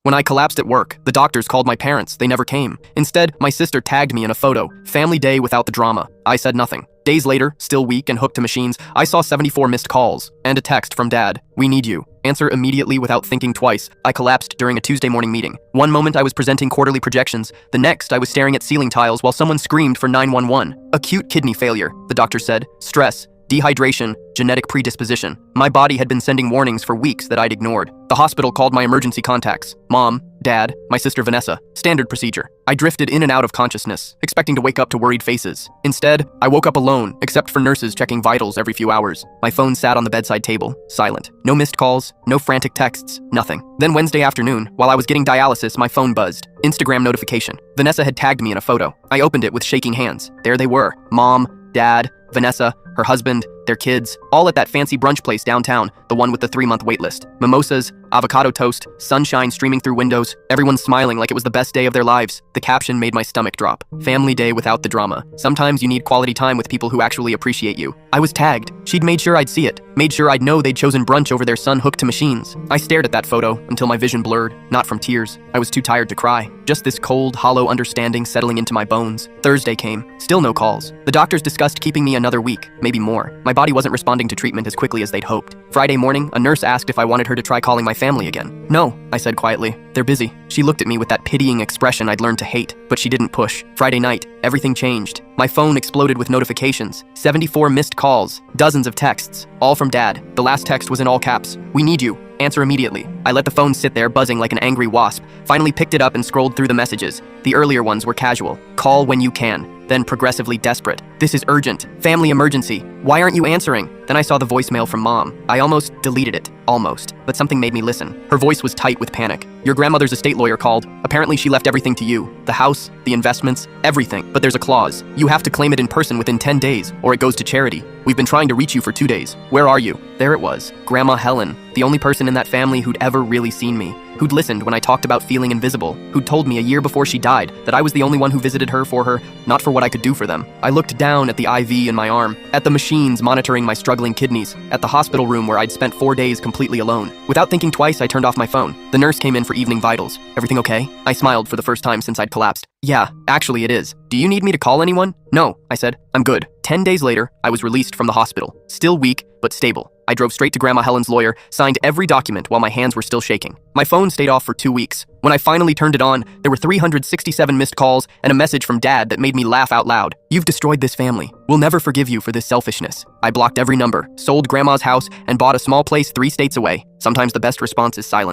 When I collapsed at work, the doctors called my parents. They never came. Instead, my sister tagged me in a photo. Family day without the drama. I said nothing. Days later, still weak and hooked to machines, I saw 74 missed calls and a text from Dad. "We need you." Answer immediately without thinking twice. I collapsed during a Tuesday morning meeting. One moment I was presenting quarterly projections. The next I was staring at ceiling tiles while someone screamed for 911. Acute kidney failure, the doctor said. Stress, dehydration, genetic predisposition. My body had been sending warnings for weeks that I'd ignored. The hospital called my emergency contacts. Mom, Dad, my sister Vanessa. Standard procedure. I drifted in and out of consciousness, expecting to wake up to worried faces. Instead, I woke up alone, except for nurses checking vitals every few hours. My phone sat on the bedside table, silent. No missed calls, no frantic texts, nothing. Then Wednesday afternoon, while I was getting dialysis, my phone buzzed. Instagram notification. Vanessa had tagged me in a photo. I opened it with shaking hands. There they were. Mom, Dad, Vanessa, her husband, their kids, all at that fancy brunch place downtown, the one with the 3-month waitlist. Mimosas, avocado toast, sunshine streaming through windows, everyone smiling like it was the best day of their lives. The caption made my stomach drop. Family day without the drama. Sometimes you need quality time with people who actually appreciate you. I was tagged. She'd made sure I'd see it. Made sure I'd know they'd chosen brunch over their son hooked to machines. I stared at that photo until my vision blurred, not from tears. I was too tired to cry. Just this cold, hollow understanding settling into my bones. Thursday came. Still no calls. The doctors discussed keeping me another week, maybe more. My body wasn't responding to treatment as quickly as they'd hoped. Friday morning, a nurse asked if I wanted her to try calling my family again. No, I said quietly. They're busy. She looked at me with that pitying expression I'd learned to hate, but she didn't push. Friday night, everything changed. My phone exploded with notifications. 74 missed calls, dozens of texts, all from Dad. The last text was in all caps. "We need you. Answer immediately." I let the phone sit there buzzing like an angry wasp, finally picked it up and scrolled through the messages. The earlier ones were casual. "Call when you can." Then progressively desperate. "This is urgent. Family emergency. Why aren't you answering?" Then I saw the voicemail from Mom. I almost deleted it. Almost. But something made me listen. Her voice was tight with panic. "Your grandmother's estate lawyer called. Apparently she left everything to you. The house, the investments, everything. But there's a clause. You have to claim it in person within 10 days, or it goes to charity. We've been trying to reach you for 2 days. Where are you?" There it was. Grandma Helen. The only person in that family who'd ever really seen me. Who'd listened when I talked about feeling invisible. Who'd told me a year before she died that I was the only one who visited her, not for what I could do for them. I looked down at the IV in my arm, at the machines monitoring my struggling kidneys, at the hospital room where I'd spent 4 days completely alone. Without thinking twice, I turned off my phone. The nurse came in for evening vitals. "Everything okay?" I smiled for the first time since I'd collapsed. "Yeah, actually it is. Do you need me to call anyone?" "No," I said. "I'm good." 10 days later, I was released from the hospital. Still weak, but stable. I drove straight to Grandma Helen's lawyer, signed every document while my hands were still shaking. My phone stayed off for 2 weeks. When I finally turned it on, there were 367 missed calls and a message from Dad that made me laugh out loud. "You've destroyed this family. We'll never forgive you for this selfishness." I blocked every number, sold Grandma's house, and bought a small place 3 states away. Sometimes the best response is silence.